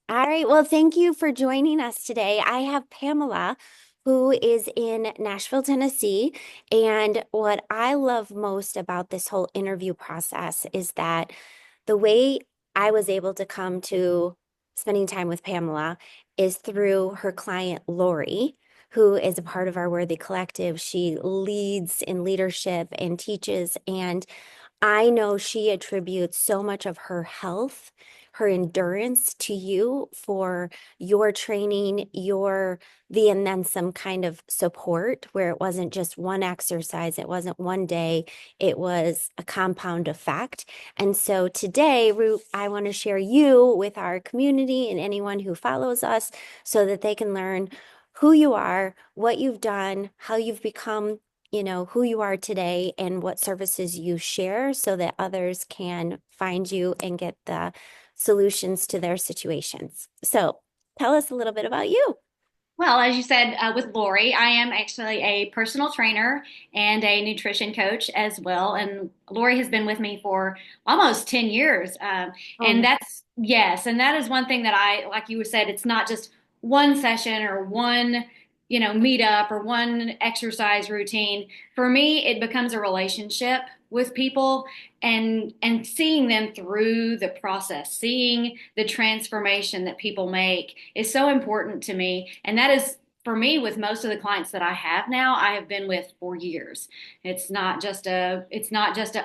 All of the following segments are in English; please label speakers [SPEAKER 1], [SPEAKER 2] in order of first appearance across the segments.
[SPEAKER 1] All right. Well, thank you for joining us today. I have Pamela, who is in Nashville, Tennessee. And what I love most about this whole interview process is that the way I was able to come to spending time with Pamela is through her client, Lori, who is a part of our Worthy Collective. She leads in leadership and teaches. And I know she attributes so much of her health, her endurance to you for your training, and then some kind of support where it wasn't just one exercise, it wasn't one day, it was a compound effect. And so today, I want to share you with our community and anyone who follows us so that they can learn who you are, what you've done, how you've become who you are today and what services you share so that others can find you and get the solutions to their situations. So tell us a little bit about you.
[SPEAKER 2] Well, as you said, with Lori, I am actually a personal trainer and a nutrition coach as well. And Lori has been with me for almost 10 years. And
[SPEAKER 1] Um,
[SPEAKER 2] yes, and that is one thing that like you said, it's not just one session or one, meetup or one exercise routine. For me, it becomes a relationship with people and seeing them through the process, seeing the transformation that people make is so important to me. And that is for me with most of the clients that I have now, I have been with for years. It's not just a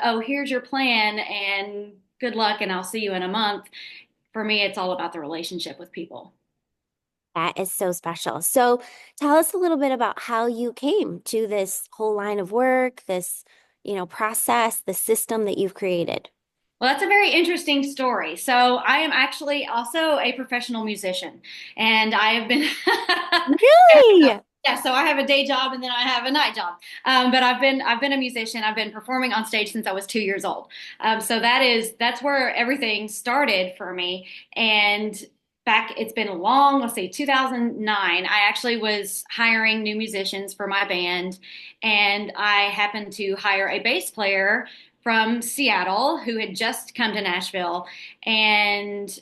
[SPEAKER 2] oh, here's your plan and good luck and I'll see you in a month. For me, it's all about the relationship with people.
[SPEAKER 1] that is so special. So tell us a little bit about how you came to this whole line of work, this, process, the system that you've created.
[SPEAKER 2] Well, that's a very interesting story. So, I am actually also a professional musician, and I have been.
[SPEAKER 1] Really?
[SPEAKER 2] Yeah, so I have a day job and then I have a night job. But I've been a musician. I've been performing on stage since I was 2 years old. So that's where everything started for me. And it's been a long, let's see, 2009. I actually was hiring new musicians for my band, and I happened to hire a bass player from Seattle who had just come to Nashville, and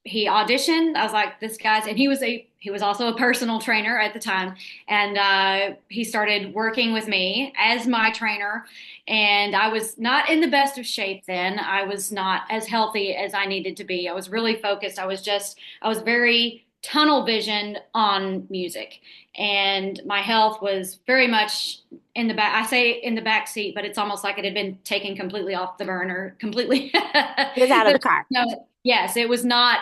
[SPEAKER 2] he auditioned. I was like, this guy's, and he was also a personal trainer at the time, and he started working with me as my trainer. And I was not in the best of shape then. I was not as healthy as I needed to be. I was really focused. I was very tunnel visioned on music, and my health was very much in the back. I say in the back seat, but it's almost like it had been taken completely off the burner, completely.
[SPEAKER 1] He was out of the
[SPEAKER 2] There's
[SPEAKER 1] car.
[SPEAKER 2] yes, it was not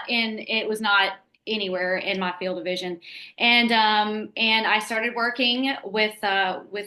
[SPEAKER 2] anywhere in my field of vision. And I started working with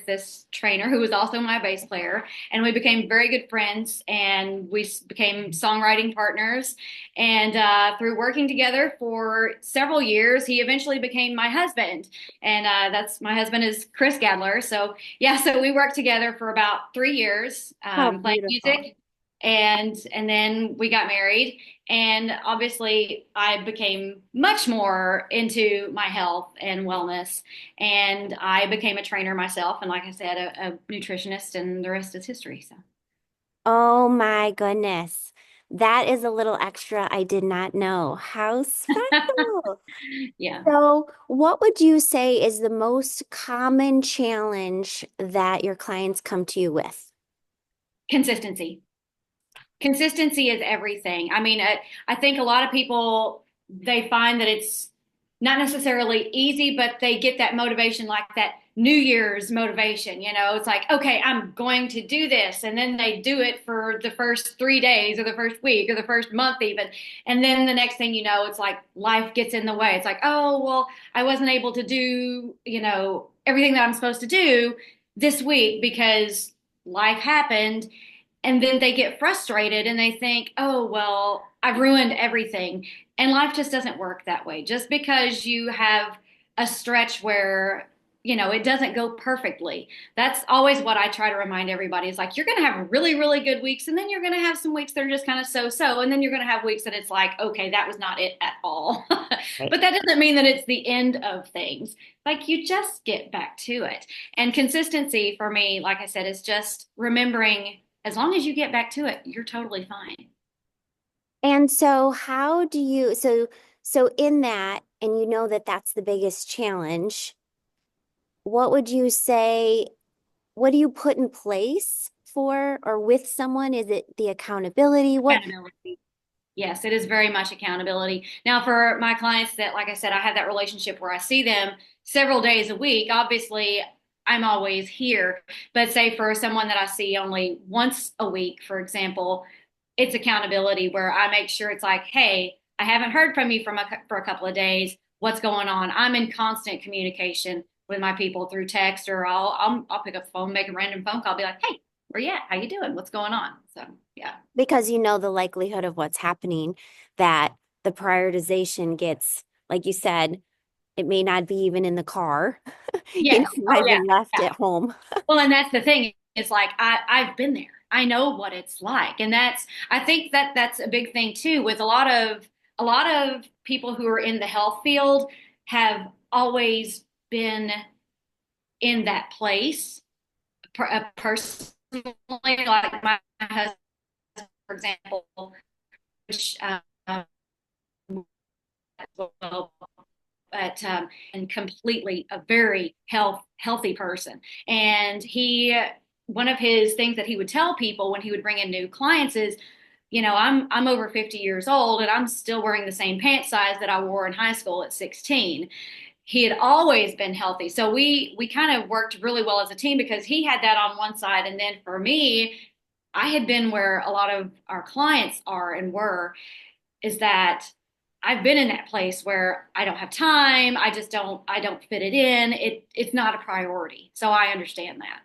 [SPEAKER 2] this trainer who was also my bass player, and we became very good friends, and we became songwriting partners. And through working together for several years, he eventually became my husband. And that's my husband is Chris Gadler. So yeah, so we worked together for about 3 years,
[SPEAKER 1] How
[SPEAKER 2] playing
[SPEAKER 1] beautiful.
[SPEAKER 2] music, and then we got married. And obviously I became much more into my health and wellness, and I became a trainer myself, and like I said, a nutritionist, and the rest is history. So
[SPEAKER 1] Oh my goodness. That is a little extra I did not know. How special.
[SPEAKER 2] yeah.
[SPEAKER 1] So, what would you say is the most common challenge that your clients come to you with?
[SPEAKER 2] Consistency. Consistency is everything. I mean, I think a lot of people, they find that it's not necessarily easy, but they get that motivation, like that New Year's motivation. It's like, okay, I'm going to do this. And then they do it for the first 3 days or the first week or the first month, even. And then the next thing you know, it's like life gets in the way. It's like, oh, well, I wasn't able to do, everything that I'm supposed to do this week because life happened. And then they get frustrated and they think, oh, well, I've ruined everything. And life just doesn't work that way. Just because you have a stretch where, it doesn't go perfectly. That's always what I try to remind everybody is like, you're going to have really, really good weeks. And then you're going to have some weeks that are just kind of so so. And then you're going to have weeks that it's like, okay, that was not it at all.
[SPEAKER 1] Right.
[SPEAKER 2] But that doesn't mean that it's the end of things. Like you just get back to it. And consistency for me, like I said, is just remembering as long as you get back to it, you're totally fine.
[SPEAKER 1] And so, how do you, so So in that, and you know that that's the biggest challenge, what would you say, what do you put in place for or with someone? Is it the accountability? What?
[SPEAKER 2] Accountability. Yes, it is very much accountability. Now, for my clients that, like I said, I have that relationship where I see them several days a week. Obviously, I'm always here. But say for someone that I see only once a week, for example, it's accountability where I make sure it's like, hey, I haven't heard from you for a couple of days. What's going on? I'm in constant communication with my people through text, or I'll pick up the phone, make a random phone call, be like, hey, where you at? How you doing? What's going on? So yeah.
[SPEAKER 1] Because you know the likelihood of what's happening, that the prioritization gets, like you said, it may not be even in the car.
[SPEAKER 2] Yes.
[SPEAKER 1] It might
[SPEAKER 2] Oh
[SPEAKER 1] have
[SPEAKER 2] yeah.
[SPEAKER 1] been left
[SPEAKER 2] Yeah.
[SPEAKER 1] at home.
[SPEAKER 2] Well, and that's the thing. It's like I've been there. I know what it's like. And I think that that's a big thing too with a lot of people who are in the health field have always been in that place personally, like my husband, for example, which well, but and completely a very healthy person. And he one of his things that he would tell people when he would bring in new clients is, I'm over 50 years old and I'm still wearing the same pant size that I wore in high school at 16. He had always been healthy. So we kind of worked really well as a team because he had that on one side. And then for me, I had been where a lot of our clients are and were, is that I've been in that place where I don't have time. I don't fit it in. It's not a priority. So I understand that.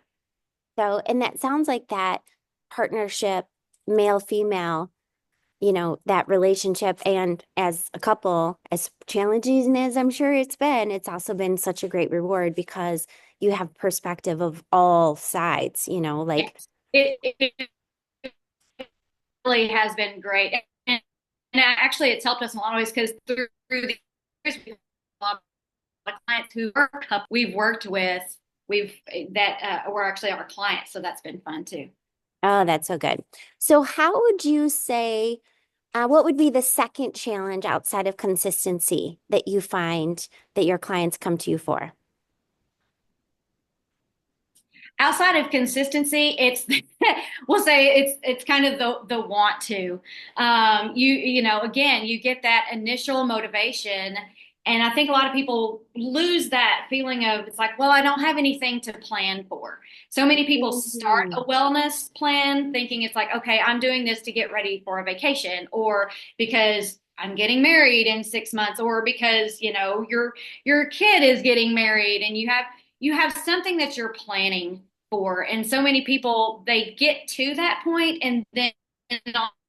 [SPEAKER 1] So, and that sounds like that partnership, male, female, that relationship. And as a couple, as challenging as I'm sure it's been, it's also been such a great reward because you have perspective of all sides, like,
[SPEAKER 2] Yes. It really has been great. And actually it's helped us in a lot of ways because through the years we have a lot of clients who we've worked with, we've that were actually our clients. So that's been fun too.
[SPEAKER 1] oh, that's so good. So, how would you say, what would be the second challenge outside of consistency that you find that your clients come to you for?
[SPEAKER 2] Outside of consistency, it's we'll say it's kind of the want to. Again, you get that initial motivation, and I think a lot of people lose that feeling of it's like, well, I don't have anything to plan for. So many people start
[SPEAKER 1] Mhm.
[SPEAKER 2] a wellness plan thinking it's like, okay, I'm doing this to get ready for a vacation, or because I'm getting married in 6 months, or because your kid is getting married, and you have something that you're planning for. And so many people, they get to that point, and then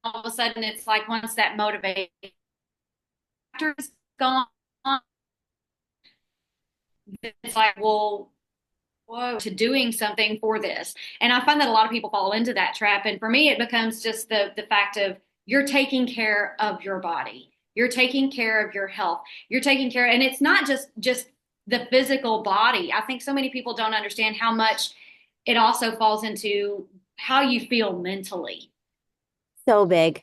[SPEAKER 2] all of a sudden, it's like once that motivator is gone, it's like, well, whoa, to doing something for this. And I find that a lot of people fall into that trap. And for me, it becomes just the fact of you're taking care of your body. You're taking care of your health. You're taking care, and it's not just the physical body. I think so many people don't understand how much it also falls into how you feel mentally.
[SPEAKER 1] So big.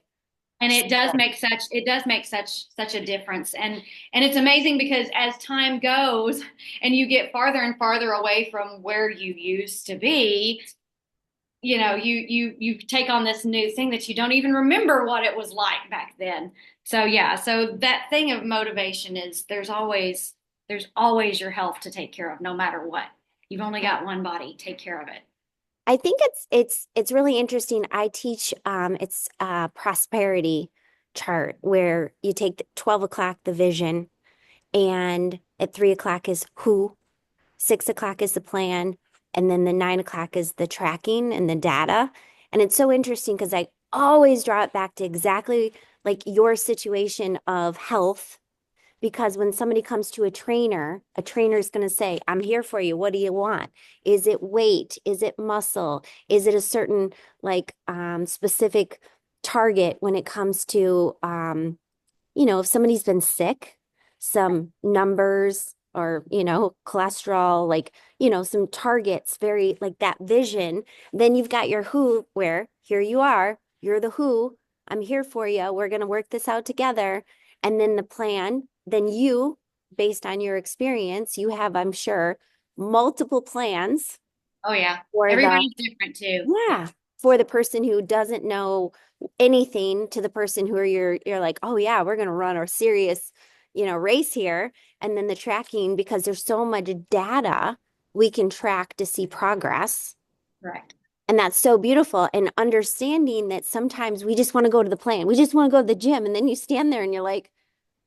[SPEAKER 2] And it does make such a difference. And it's amazing because as time goes and you get farther and farther away from where you used to be, you take on this new thing that you don't even remember what it was like back then. So yeah, so that thing of motivation is there's always your health to take care of no matter what. You've only got one body, take care of it.
[SPEAKER 1] I think it's really interesting. I teach it's a prosperity chart where you take 12 o'clock the vision, and at 3 o'clock is who, 6 o'clock is the plan, and then the 9 o'clock is the tracking and the data. And it's so interesting because I always draw it back to exactly like your situation of health. Because when somebody comes to a trainer is going to say, I'm here for you. What do you want? Is it weight? Is it muscle? Is it a certain specific target when it comes to if somebody's been sick, some numbers or, cholesterol, like, some targets, very like that vision. Then you've got your who, where here you are, you're the who, I'm here for you. We're going to work this out together. And then the plan, then you, based on your experience, you have, I'm sure, multiple plans
[SPEAKER 2] Oh yeah.
[SPEAKER 1] for the,
[SPEAKER 2] Everybody's different too. Yeah.
[SPEAKER 1] yeah, for the person who doesn't know anything to the person who you're like, oh yeah, we're gonna run a serious, race here. And then the tracking, because there's so much data we can track to see progress.
[SPEAKER 2] Correct.
[SPEAKER 1] And that's so beautiful. And understanding that sometimes we just want to go to the plan. We just want to go to the gym. And then you stand there and you're like,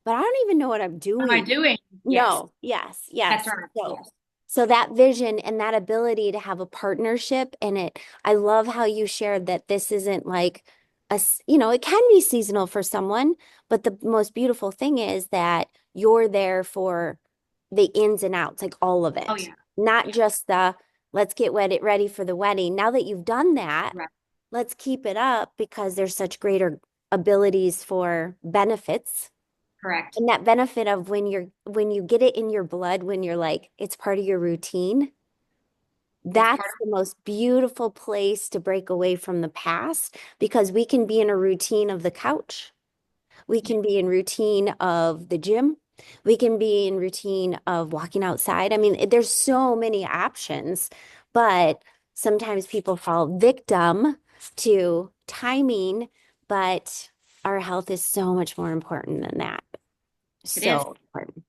[SPEAKER 1] but I don't even know what I'm
[SPEAKER 2] What am I
[SPEAKER 1] doing.
[SPEAKER 2] doing? Yes.
[SPEAKER 1] No, yes,
[SPEAKER 2] That's
[SPEAKER 1] yes.
[SPEAKER 2] right.
[SPEAKER 1] So,
[SPEAKER 2] Yes.
[SPEAKER 1] so that vision and that ability to have a partnership in it, I love how you shared that this isn't like it can be seasonal for someone, but the most beautiful thing is that you're there for the ins and outs, like all of
[SPEAKER 2] Oh
[SPEAKER 1] it,
[SPEAKER 2] yeah.
[SPEAKER 1] not
[SPEAKER 2] Yeah.
[SPEAKER 1] just the let's get ready for the wedding. Now that you've done that,
[SPEAKER 2] Right.
[SPEAKER 1] let's keep it up because there's such greater abilities for benefits
[SPEAKER 2] Correct.
[SPEAKER 1] and that benefit of when you get it in your blood, when you're like, it's part of your routine,
[SPEAKER 2] It's part
[SPEAKER 1] that's the most beautiful place to break away from the past because we can be in a routine of the couch. We
[SPEAKER 2] of,
[SPEAKER 1] can be in routine of the gym. We can be in routine of walking outside. I mean, there's so many options, but sometimes people fall victim to timing, but our health is so much more important than that.
[SPEAKER 2] it is.
[SPEAKER 1] So important.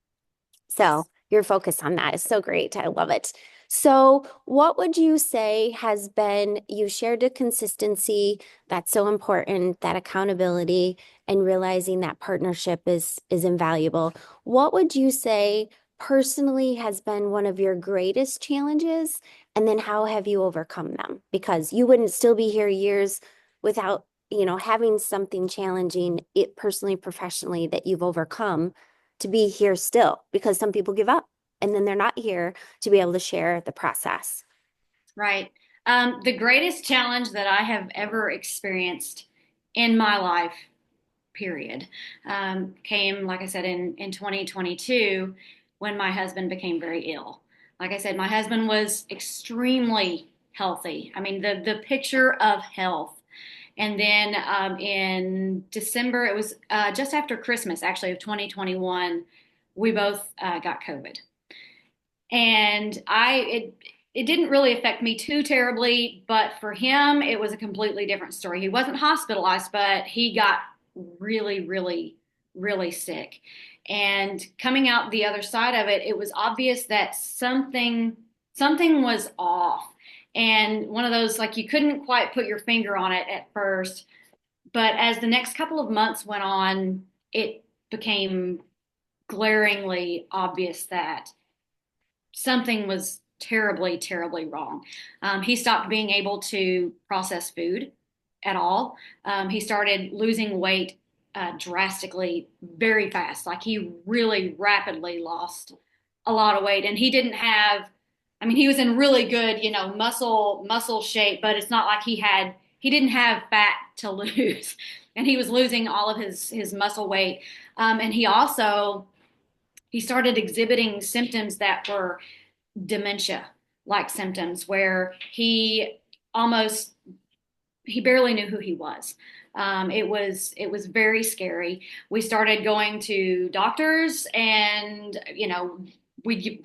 [SPEAKER 1] So your focus on that is so great. I love it. So what would you say has been, you shared a consistency that's so important, that accountability and realizing that partnership is invaluable. What would you say personally has been one of your greatest challenges? And then how have you overcome them? Because you wouldn't still be here years without, having something challenging it personally, professionally that you've overcome to be here still because some people give up and then they're not here to be able to share the process.
[SPEAKER 2] Right. The greatest challenge that I have ever experienced in my life, period, came, like I said, in 2022 when my husband became very ill. Like I said, my husband was extremely healthy. I mean, the picture of health. And then in December, it was just after Christmas, actually, of 2021, we both got COVID. And it didn't really affect me too terribly, but for him it was a completely different story. He wasn't hospitalized, but he got really, really, really sick. And coming out the other side of it, it was obvious that something was off. And one of those, like, you couldn't quite put your finger on it at first, but as the next couple of months went on, it became glaringly obvious that something was terribly, terribly wrong. He stopped being able to process food at all. He started losing weight drastically, very fast. Like, he really rapidly lost a lot of weight, and he didn't have. I mean, he was in really good, muscle shape, but it's not like he didn't have fat to lose, and he was losing all of his muscle weight. And he started exhibiting symptoms that were dementia like symptoms where almost he barely knew who he was. It was very scary. We started going to doctors, and we've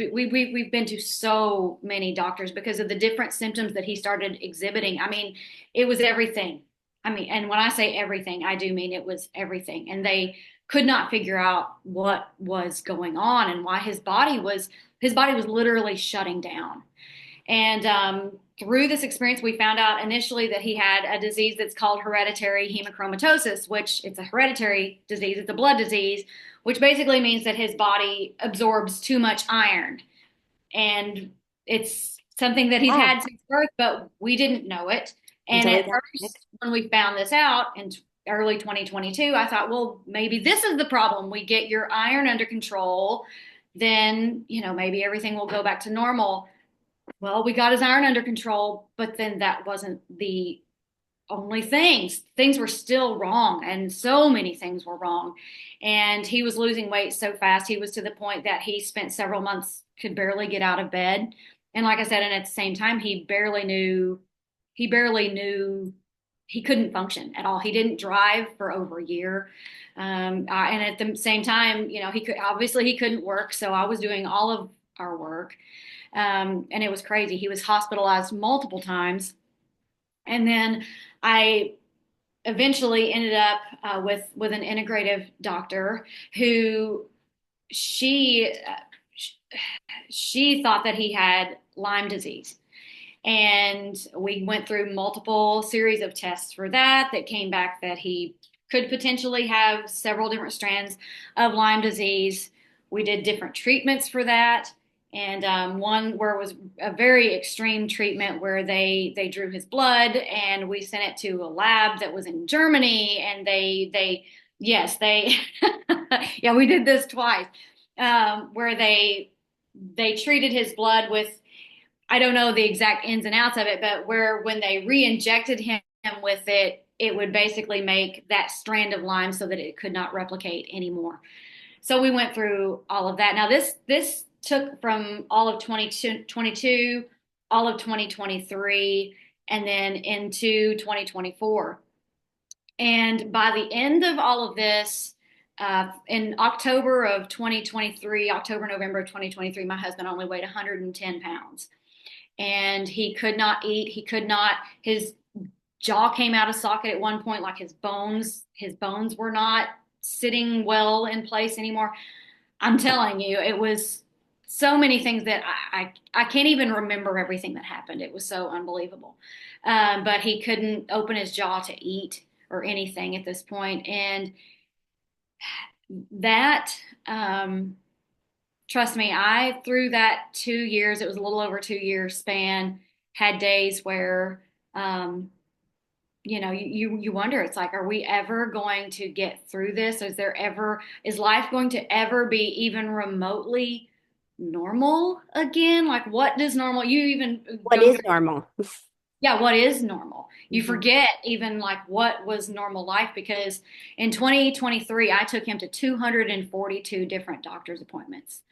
[SPEAKER 2] been to so many doctors because of the different symptoms that he started exhibiting. I mean, it was everything. I mean, and when I say everything, I do mean it was everything. And they could not figure out what was going on and why his body was literally shutting down. And through this experience, we found out initially that he had a disease that's called hereditary hemochromatosis, which it's a hereditary disease. It's a blood disease, which basically means that his body absorbs too much iron. And it's something that he's
[SPEAKER 1] Wow.
[SPEAKER 2] had since birth, but we didn't know it. And
[SPEAKER 1] Until we
[SPEAKER 2] at
[SPEAKER 1] got sick.
[SPEAKER 2] first, when we found this out in early 2022, I thought, well, maybe this is the problem. We get your iron under control, then, maybe everything will go back to normal. Well, we got his iron under control, but then that wasn't the only things. Things were still wrong, and so many things were wrong. And he was losing weight so fast. He was to the point that he spent several months, could barely get out of bed. And like I said, and at the same time, he barely knew he couldn't function at all. He didn't drive for over a year. And at the same time, he couldn't work. So I was doing all of our work. And it was crazy. He was hospitalized multiple times. And then I eventually ended up with an integrative doctor who she she thought that he had Lyme disease. And we went through multiple series of tests for that came back that he could potentially have several different strands of Lyme disease. We did different treatments for that. And one where it was a very extreme treatment where they drew his blood and we sent it to a lab that was in Germany and they yes they yeah, we did this twice, where they treated his blood with, I don't know the exact ins and outs of it, but where when they re-injected him with it, it would basically make that strand of Lyme so that it could not replicate anymore. So we went through all of that. Now this took from all of 2022, all of 2023, and then into 2024. And by the end of all of this, in October of 2023, October, November of 2023, my husband only weighed 110 pounds and he could not eat. He could not, his jaw came out of socket at one point, like his bones were not sitting well in place anymore. I'm telling you, it was so many things that I can't even remember everything that happened. It was so unbelievable. But he couldn't open his jaw to eat or anything at this point. And that, trust me, I, through that 2 years, it was a little over 2 year span, had days where, you wonder, it's like, are we ever going to get through this? Is life going to ever be even remotely normal again? Like, what does normal, you even
[SPEAKER 1] What
[SPEAKER 2] go
[SPEAKER 1] is
[SPEAKER 2] through,
[SPEAKER 1] normal?
[SPEAKER 2] yeah, what is normal? You
[SPEAKER 1] Mhm.
[SPEAKER 2] forget even like what was normal life because in 2023, I took him to 242 different doctor's appointments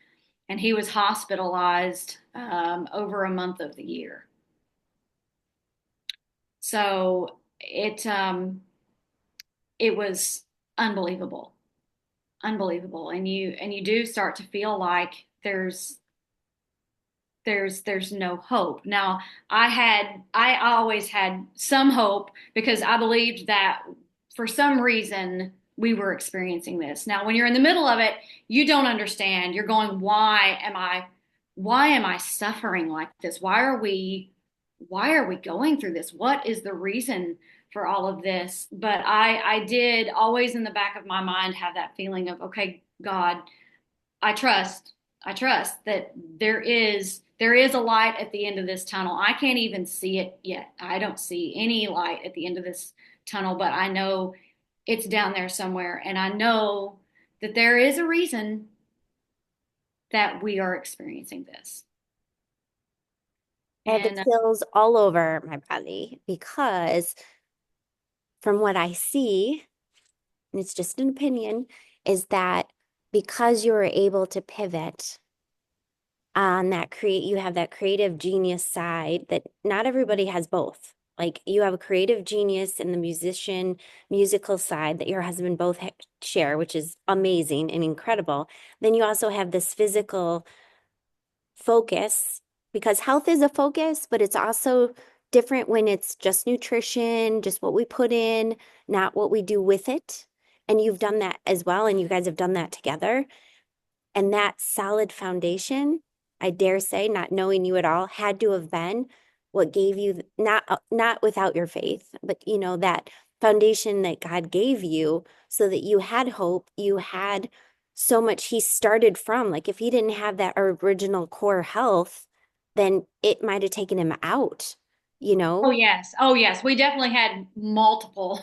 [SPEAKER 2] and he was hospitalized over a month of the year. So it was unbelievable, unbelievable, and you do start to feel like there's no hope. Now, I always had some hope because I believed that for some reason we were experiencing this. Now, when you're in the middle of it, you don't understand. You're going, why am I suffering like this? Why are we going through this? What is the reason for all of this? But I did always in the back of my mind have that feeling of, okay, God, I trust, I trust that there is a light at the end of this tunnel. I can't even see it yet. I don't see any light at the end of this tunnel, but I know it's down there somewhere. And I know that there is a reason that we are experiencing this.
[SPEAKER 1] I have the
[SPEAKER 2] And
[SPEAKER 1] chills all over my body because from what I see, and it's just an opinion, is that because you were able to pivot on that you have that creative genius side that not everybody has both. Like you have a creative genius and the musical side that your husband both share, which is amazing and incredible. Then you also have this physical focus because health is a focus, but it's also different when it's just nutrition, just what we put in, not what we do with it. And you've done that as well, and you guys have done that together. And that solid foundation, I dare say, not knowing you at all, had to have been what gave you not without your faith, but that foundation that God gave you so that you had hope, you had so much he started from. Like if he didn't have that original core health, then it might have taken him out, you
[SPEAKER 2] oh
[SPEAKER 1] know?
[SPEAKER 2] yes, oh yes, we definitely had multiple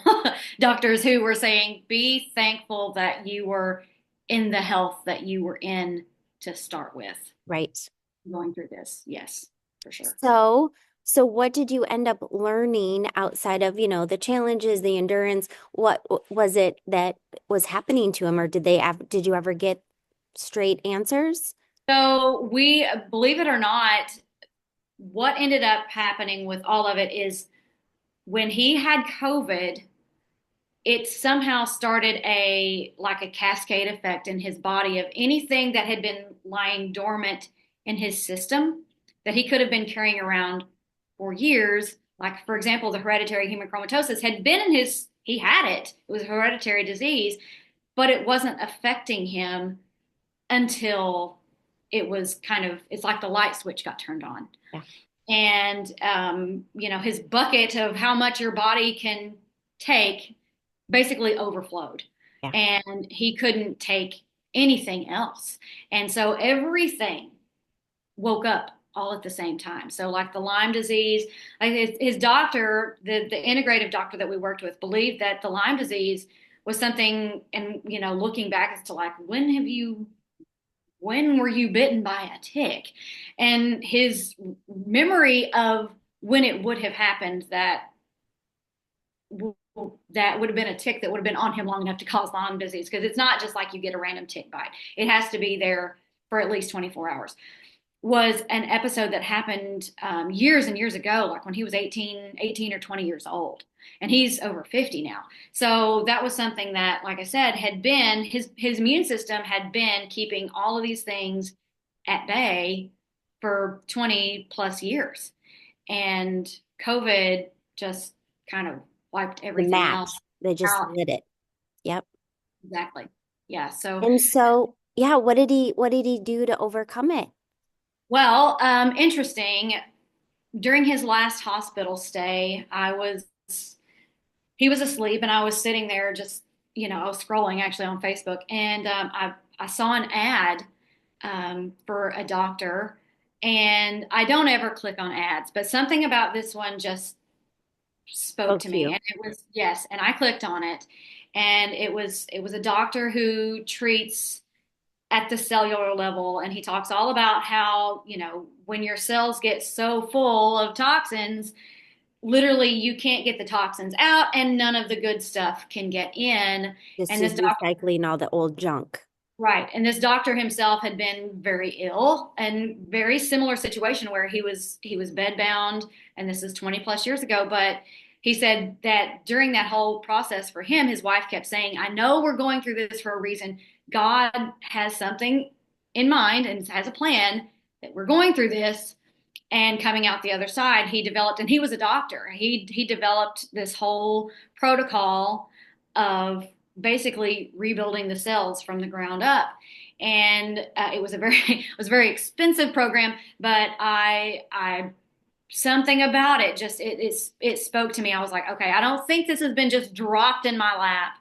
[SPEAKER 2] doctors who were saying, "Be thankful that you were in the health that you were in to start with."
[SPEAKER 1] Right.
[SPEAKER 2] Going through this. Yes, for sure.
[SPEAKER 1] So, so what did you end up learning outside of, the challenges, the endurance? What was it that was happening to him, or did you ever get straight answers?
[SPEAKER 2] So we, believe it or not, what ended up happening with all of it is when he had COVID, it somehow started a cascade effect in his body of anything that had been lying dormant in his system that he could have been carrying around for years. Like, for example, the hereditary hemochromatosis had been in his, he had it. It was a hereditary disease, but it wasn't affecting him until it was kind of, it's like the light switch got turned on.
[SPEAKER 1] Yeah.
[SPEAKER 2] And, his bucket of how much your body can take basically overflowed.
[SPEAKER 1] Yeah.
[SPEAKER 2] And he couldn't take anything else. And so everything woke up all at the same time. So like the Lyme disease, like his doctor, the integrative doctor that we worked with believed that the Lyme disease was something, and looking back as to like, when were you bitten by a tick? And his memory of when it would have happened that would have been a tick that would have been on him long enough to cause Lyme disease, because it's not just like you get a random tick bite. It has to be there for at least 24 hours. Was an episode that happened years and years ago, like when he was 18 or 20 years old. And he's over 50 now. So that was something that, like I said, had been his immune system had been keeping all of these things at bay for 20 plus years. And COVID just kind of wiped
[SPEAKER 1] The
[SPEAKER 2] everything else
[SPEAKER 1] match. They just
[SPEAKER 2] out.
[SPEAKER 1] lit it. Yep.
[SPEAKER 2] Exactly. Yeah. So,
[SPEAKER 1] And so, yeah, what did he do to overcome it?
[SPEAKER 2] well, interesting. During his last hospital stay, he was asleep and I was sitting there just, I was scrolling actually on Facebook, and I saw an ad for a doctor, and I don't ever click on ads, but something about this one just spoke
[SPEAKER 1] Oh,
[SPEAKER 2] to
[SPEAKER 1] to
[SPEAKER 2] me,
[SPEAKER 1] you.
[SPEAKER 2] and it was, yes, and I clicked on it, and it was a doctor who treats at the cellular level, and he talks all about how, when your cells get so full of toxins, literally you can't get the toxins out and none of the good stuff can get in.
[SPEAKER 1] This
[SPEAKER 2] And
[SPEAKER 1] is
[SPEAKER 2] this doctor,
[SPEAKER 1] recycling all the old junk.
[SPEAKER 2] right, and this doctor himself had been very ill, and very similar situation where he was bedbound, and this is 20 plus years ago. But he said that during that whole process for him, his wife kept saying, I know we're going through this for a reason. God has something in mind and has a plan, that we're going through this. And coming out the other side, he developed, and he was a doctor, he developed this whole protocol of basically rebuilding the cells from the ground up. And it was a very expensive program, but I something about it just it spoke to me. I was like, okay, I don't think this has been just dropped in my lap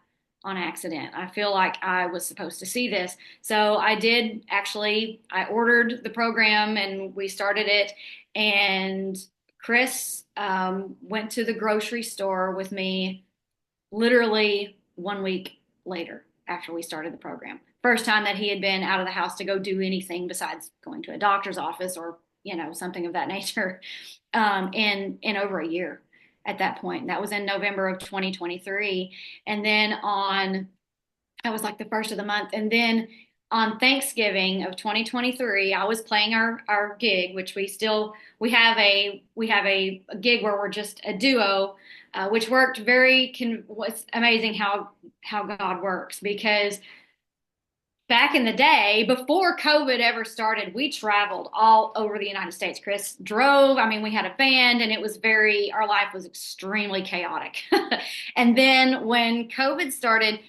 [SPEAKER 2] on accident. I feel like I was supposed to see this. So I did actually, I ordered the program and we started it. And Chris went to the grocery store with me literally 1 week later after we started the program. First time that he had been out of the house to go do anything besides going to a doctor's office or, something of that nature, in over a year at that point. That was in November of 2023. And then that was like the first of the month. And then on Thanksgiving of 2023, I was playing our gig, which we have a gig where we're just a duo, which worked was amazing how God works, because back in the day, before COVID ever started, we traveled all over the United States. Chris drove. I mean, we had a band, and our life was extremely chaotic. And then when COVID started,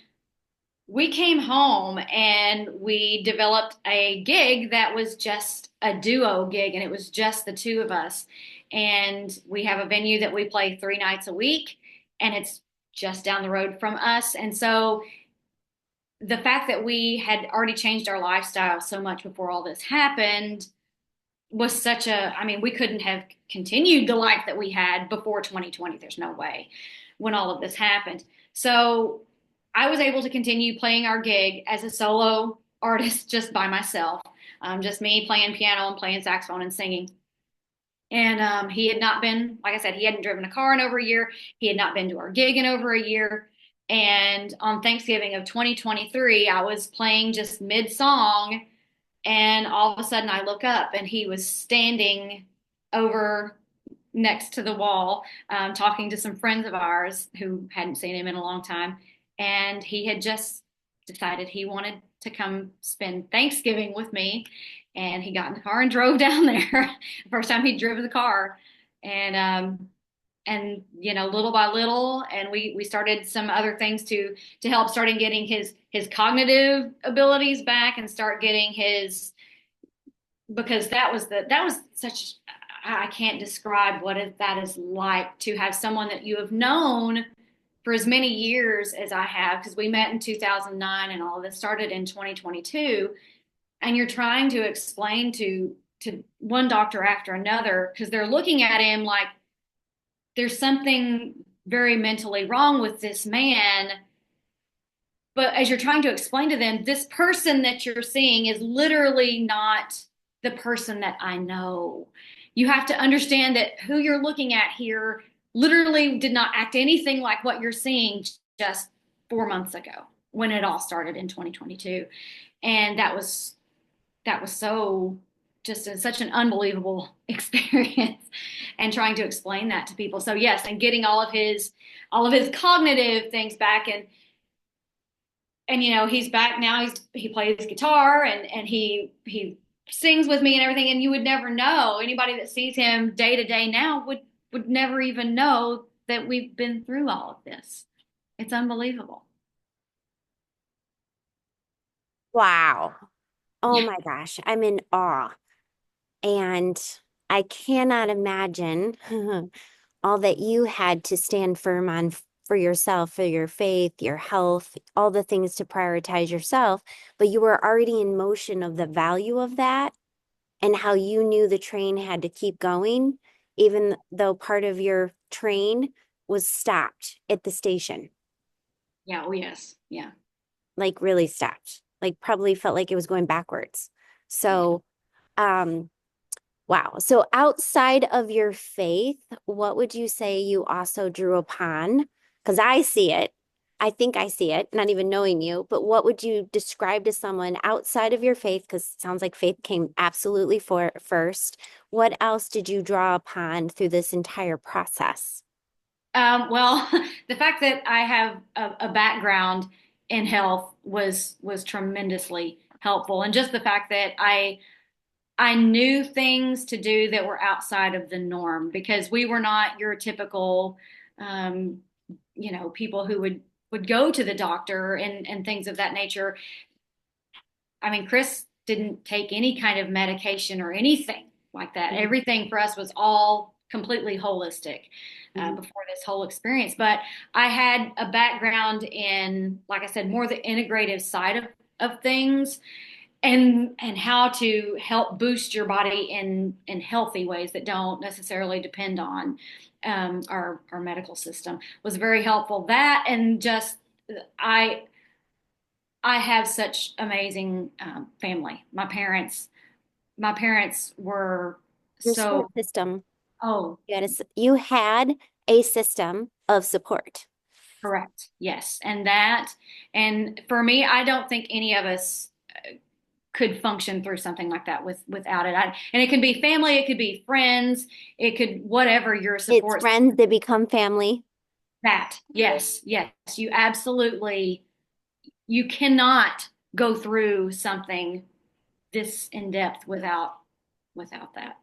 [SPEAKER 2] we came home and we developed a gig that was just a duo gig, and it was just the two of us. And we have a venue that we play 3 nights a week, and it's just down the road from us. And so the fact that we had already changed our lifestyle so much before all this happened was I mean, we couldn't have continued the life that we had before 2020. There's no way, when all of this happened. So I was able to continue playing our gig as a solo artist just by myself, just me playing piano and playing saxophone and singing. And he had not been, like I said, he hadn't driven a car in over a year. He had not been to our gig in over a year. And on Thanksgiving of 2023, I was playing just mid song, and all of a sudden I look up and he was standing over next to the wall, talking to some friends of ours who hadn't seen him in a long time. And he had just decided he wanted to come spend Thanksgiving with me. And he got in the car and drove down there. First time he'd driven the car. And little by little, and we started some other things to help starting getting his cognitive abilities back and start getting his, because that was such, I can't describe that is like to have someone that you have known for as many years as I have, because we met in 2009 and all of this started in 2022, and you're trying to explain to one doctor after another, because they're looking at him like there's something very mentally wrong with this man. But as you're trying to explain to them, this person that you're seeing is literally not the person that I know. You have to understand that who you're looking at here literally did not act anything like what you're seeing just 4 months ago when it all started in 2022. And that was so just such an unbelievable experience, and trying to explain that to people. So yes, and getting all of his cognitive things back, and he's back now. He plays guitar, and he sings with me and everything. And you would never know, anybody that sees him day to day now would never even know that we've been through all of this. It's unbelievable.
[SPEAKER 1] Wow. Oh
[SPEAKER 2] Yeah.
[SPEAKER 1] my gosh, I'm in awe. And I cannot imagine all that you had to stand firm on for yourself, for your faith, your health, all the things to prioritize yourself. But you were already in motion of the value of that and how you knew the train had to keep going, even though part of your train was stopped at the station,
[SPEAKER 2] Yeah. Oh yes. Yeah.
[SPEAKER 1] like really stopped, like probably felt like it was going backwards.
[SPEAKER 2] Yeah.
[SPEAKER 1] So, um, wow. So outside of your faith, what would you say you also drew upon? Because I see it. I think I see it, not even knowing you, but what would you describe to someone outside of your faith? Because it sounds like faith came absolutely for first. What else did you draw upon through this entire process?
[SPEAKER 2] Well, the fact that I have a background in health was tremendously helpful, and just the fact that I knew things to do that were outside of the norm, because we were not your typical, um, people who would go to the doctor and things of that nature. I mean, Chris didn't take any kind of medication or anything like that.
[SPEAKER 1] Mhm.
[SPEAKER 2] Everything for us was all completely holistic
[SPEAKER 1] Mhm.
[SPEAKER 2] before this whole experience. But I had a background in, like I said, more the integrative side of things, and how to help boost your body in healthy ways that don't necessarily depend on our medical system was very helpful. That, and just I I have such amazing family. My parents were
[SPEAKER 1] Your support
[SPEAKER 2] so,
[SPEAKER 1] system.
[SPEAKER 2] oh,
[SPEAKER 1] You had a system of support.
[SPEAKER 2] correct. Yes. And for me, I don't think any of us could function through something like that without it. And it can be family, it could be friends, it could whatever your
[SPEAKER 1] It's
[SPEAKER 2] support.
[SPEAKER 1] friends that become family.
[SPEAKER 2] That, yes, yes, you absolutely, you cannot go through something this in depth without that.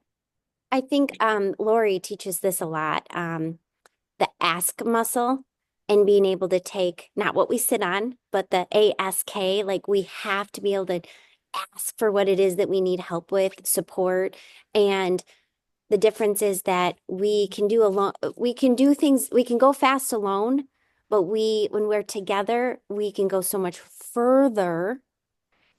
[SPEAKER 1] I think Lori teaches this a lot. The ask muscle and being able to take not what we sit on, but the ASK, like we have to be able to ask for what it is that we need help with, support. And the difference is that we can do alone, we can do things, we can go fast alone, but when we're together, we can go so much further.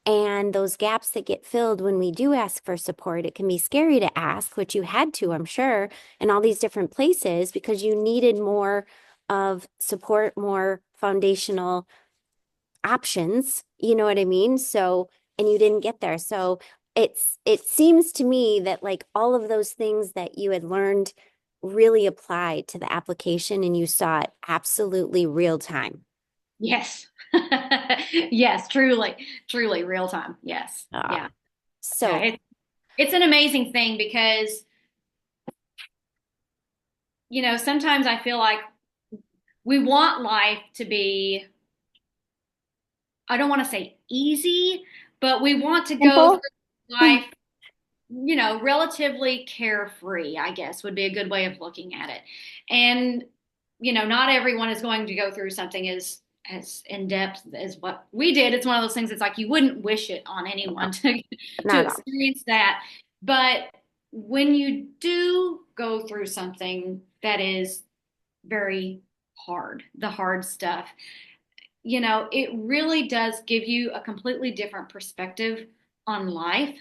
[SPEAKER 1] And those gaps that get filled when we do ask for support, it can be scary to ask, which you had to, I'm sure, in all these different places because you needed more of support, more foundational options. You know what I mean? So, and you didn't get there. So it seems to me that like all of those things that you had learned really applied to the application and you saw it absolutely real time.
[SPEAKER 2] Yes. Yes, truly, truly real time. Yes.
[SPEAKER 1] Uh,
[SPEAKER 2] Yeah. Yeah.
[SPEAKER 1] so
[SPEAKER 2] It's an amazing thing because sometimes I feel like we want life to be, I don't want to say easy, but we want to go
[SPEAKER 1] Simple.
[SPEAKER 2] through life, relatively carefree, I guess would be a good way of looking at it. And, not everyone is going to go through something as in depth as what we did. It's one of those things that's like you wouldn't wish it on anyone to
[SPEAKER 1] Not at all.
[SPEAKER 2] experience that. But when you do go through something that is very hard, the hard stuff, it really does give you a completely different perspective on life.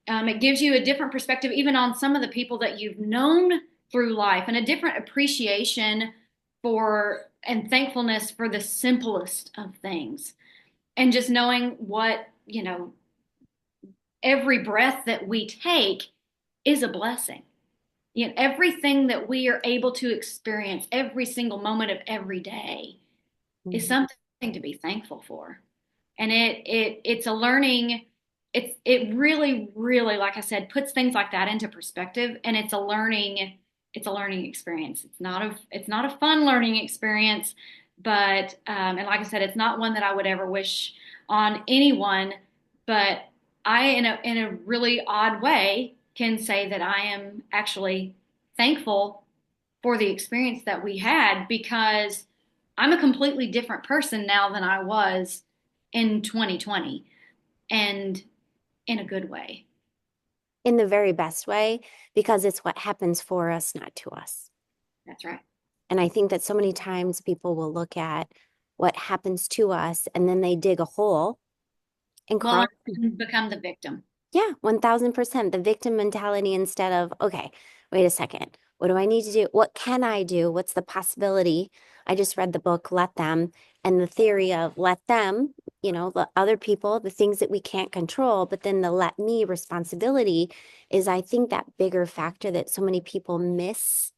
[SPEAKER 2] It gives you a different perspective, even on some of the people that you've known through life, and a different appreciation for and thankfulness for the simplest of things. And just knowing what, every breath that we take is a blessing. Everything that we are able to experience every single moment of every day is
[SPEAKER 1] Mhm.
[SPEAKER 2] something to be thankful for. And it's a learning, it really, really, like I said, puts things like that into perspective. And it's a learning experience. It's not a fun learning experience, but and like I said, it's not one that I would ever wish on anyone. But I, in a really odd way, can say that I am actually thankful for the experience that we had, because I'm a completely different person now than I was in 2020, and in a good way.
[SPEAKER 1] In the very best way, because it's what happens for us, not to us.
[SPEAKER 2] That's right.
[SPEAKER 1] And I think that so many times people will look at what happens to us and then they dig a hole and
[SPEAKER 2] Well,
[SPEAKER 1] crawl.
[SPEAKER 2] and become the victim.
[SPEAKER 1] Yeah, 1000%. The victim mentality instead of, okay, wait a second. What do I need to do? What can I do? What's the possibility? I just read the book, Let Them, and the theory of let them, the other people, the things that we can't control, but then the let me responsibility is, I think, that bigger factor that so many people miss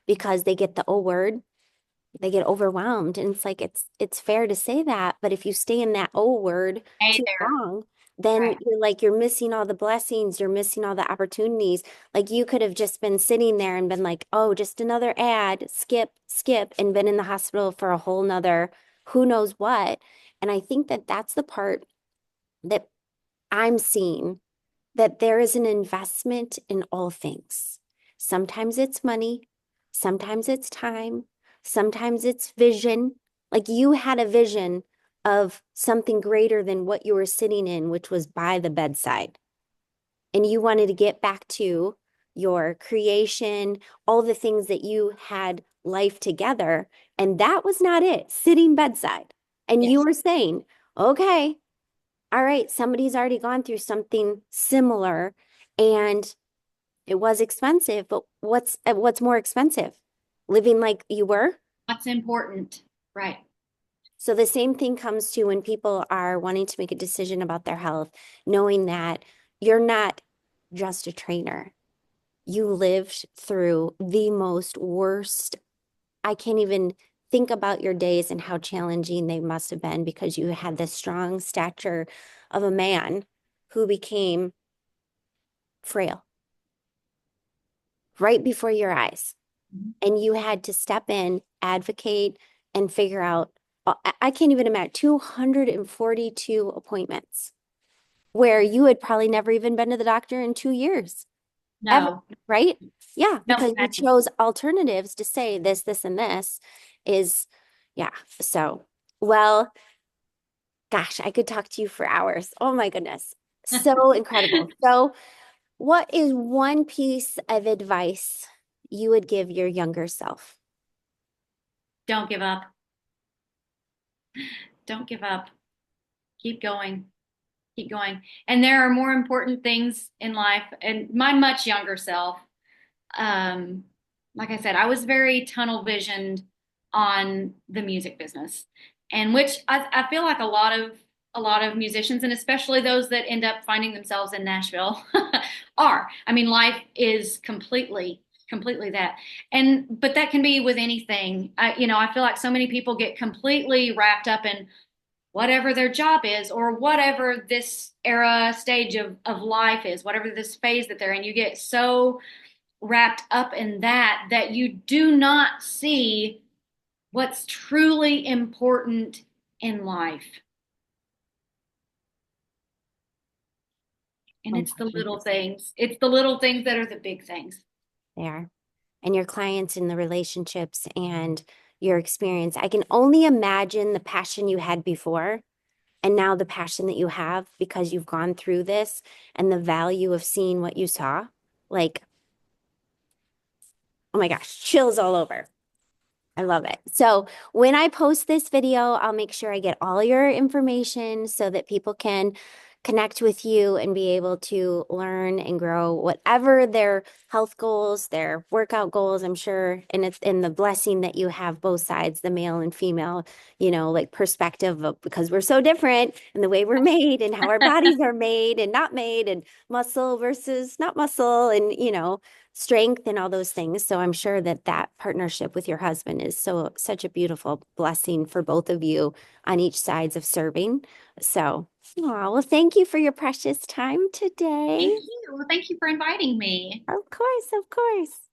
[SPEAKER 1] because they get the O word, they get overwhelmed. And it's like it's fair to say that, but if you stay in that O word
[SPEAKER 2] Hey
[SPEAKER 1] too
[SPEAKER 2] there.
[SPEAKER 1] long, then
[SPEAKER 2] Right.
[SPEAKER 1] you're missing all the blessings, you're missing all the opportunities. Like you could have just been sitting there and been like, oh, just another ad, skip, skip, and been in the hospital for a whole nother who knows what. And I think that that's the part that I'm seeing, that there is an investment in all things. Sometimes it's money, sometimes it's time, sometimes it's vision. Like you had a vision of something greater than what you were sitting in, which was by the bedside. And you wanted to get back to your creation, all the things that you had life together. And that was not it, sitting bedside. And you
[SPEAKER 2] Yes.
[SPEAKER 1] were saying, okay, all right, somebody's already gone through something similar and it was expensive, but what's more expensive? Living like you were?
[SPEAKER 2] What's important? Right.
[SPEAKER 1] So the same thing comes to when people are wanting to make a decision about their health, knowing that you're not just a trainer. You lived through the most worst. I can't even think about your days and how challenging they must have been because you had this strong stature of a man who became frail right before your eyes.
[SPEAKER 2] Mhm.
[SPEAKER 1] And you had to step in, advocate, and figure out. I can't even imagine 242 appointments where you had probably never even been to the doctor in 2 years, ever,
[SPEAKER 2] No,
[SPEAKER 1] right? Yeah,
[SPEAKER 2] no,
[SPEAKER 1] because you
[SPEAKER 2] imagine.
[SPEAKER 1] chose alternatives to say this, this, and this is, yeah. So, well, gosh, I could talk to you for hours. Oh my goodness. So incredible. So, what is one piece of advice you would give your younger self?
[SPEAKER 2] Don't give up. Don't give up. Keep going. Keep going. And there are more important things in life. And my much younger self, um, like I said, I was very tunnel visioned on the music business, and which I feel like a lot of musicians, and especially those that end up finding themselves in Nashville, are. I mean, life is completely that. And but that can be with anything. I feel like so many people get completely wrapped up in whatever their job is, or whatever this era stage of life is, whatever this phase that they're in. You get so wrapped up in that that you do not see what's truly important in life. And it's the little
[SPEAKER 1] 100%
[SPEAKER 2] things. It's the little things that are the big things.
[SPEAKER 1] there. And your clients and the relationships and your experience. I can only imagine the passion you had before and now the passion that you have because you've gone through this and the value of seeing what you saw. Like, oh my gosh, chills all over. I love it. So when I post this video, I'll make sure I get all your information so that people can connect with you and be able to learn and grow whatever their health goals, their workout goals, I'm sure. And it's in the blessing that you have both sides, the male and female, like perspective of because we're so different in the way we're made and how our bodies are made and not made and muscle versus not muscle and, strength and all those things. So I'm sure that that partnership with your husband is such a beautiful blessing for both of you on each sides of serving. So, well, thank you for your precious time today.
[SPEAKER 2] Thank you. Well, thank you for inviting me.
[SPEAKER 1] Of course, of course.